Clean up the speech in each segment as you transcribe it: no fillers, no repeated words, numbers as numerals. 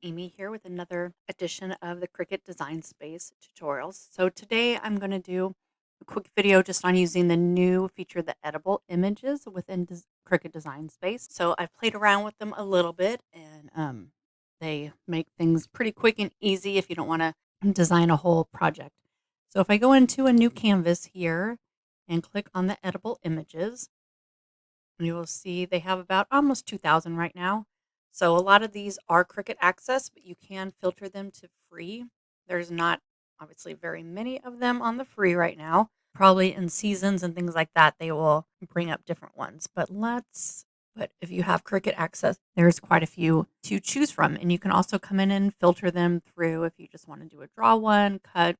Amy here with another edition of the Cricut Design Space tutorials. So today I'm going to do a quick video just on using the new feature, the Editable Images within Cricut Design Space. So I've played around with them a little bit, and they make things pretty quick and easy if you don't want to design a whole project. So if I go into a new canvas here and click on the Editable Images, you will see they have about almost 2,000 right now. So a lot of these are Cricut Access, but you can filter them to free. There's not obviously very many of them on the free right now. Probably in seasons and things like that, they will bring up different ones. But if you have Cricut Access, there's quite a few to choose from. And you can also come in and filter them through if you just want to do a draw one, cut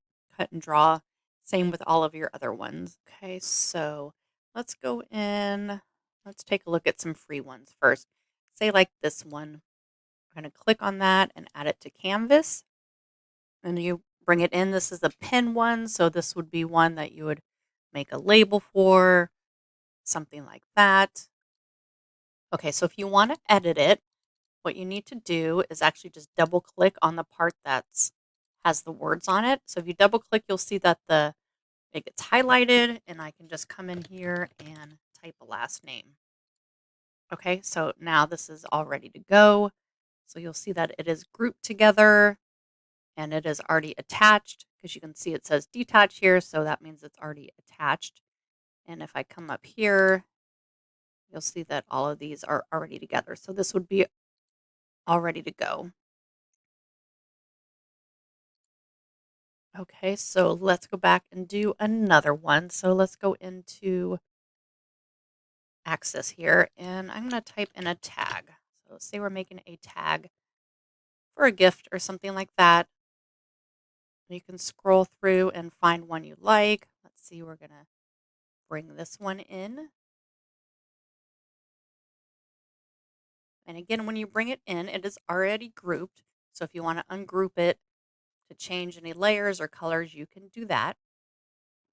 and draw. Same with all of your other ones. Okay, so let's go in. Let's take a look at some free ones first. Say like this one. I'm going to click on that and add it to Canvas. And you bring it in. This is a pin one, so this would be one that you would make a label for, something like that. Okay, so if you want to edit it, what you need to do is actually just double click on the part that's has the words on it. So if you double click, you'll see that it gets highlighted, and I can just come in here and type a last name. Okay, so now this is all ready to go. So you'll see that it is grouped together and it is already attached, because you can see it says detach here. So that means it's already attached. And if I come up here, you'll see that all of these are already together. So this would be all ready to go. Okay, so let's go back and do another one. So let's go into Access here, and I'm going to type in a tag. So say we're making a tag for a gift or something like that. You can scroll through and find one you like. Let's see, we're going to bring this one in. And again, when you bring it in, it is already grouped. So if you want to ungroup it to change any layers or colors, you can do that.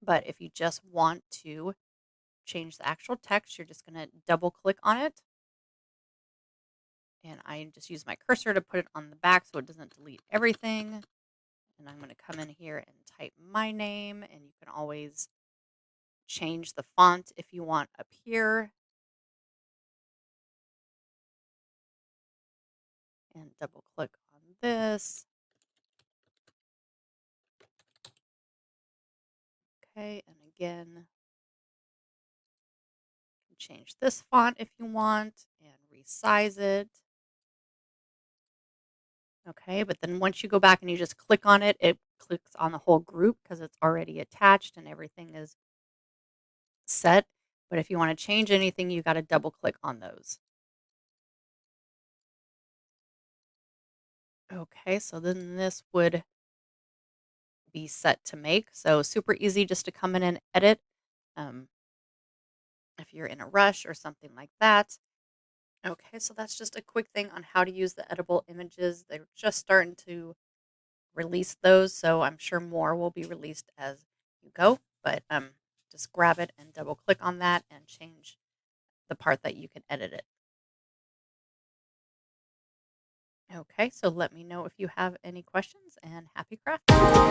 But if you just want to change the actual text, you're just going to double click on it. And I just use my cursor to put it on the back so it doesn't delete everything. And I'm going to come in here and type my name, and you can always change the font if you want up here. And double click on this. Okay, and again, you can change this font if you want and resize it. Okay, but then once you go back and you just click on it, it clicks on the whole group because it's already attached and everything is set. But if you want to change anything, you got to double click on those. Okay, so then this would be set to make. So super easy just to come in and edit um, if you're in a rush or something like that. Okay, so that's just a quick thing on how to use the editable images. They're just starting to release those, so I'm sure more will be released as you go. But just grab it and double click on that and change the part that you can edit it. Okay, so let me know if you have any questions, and happy crafting.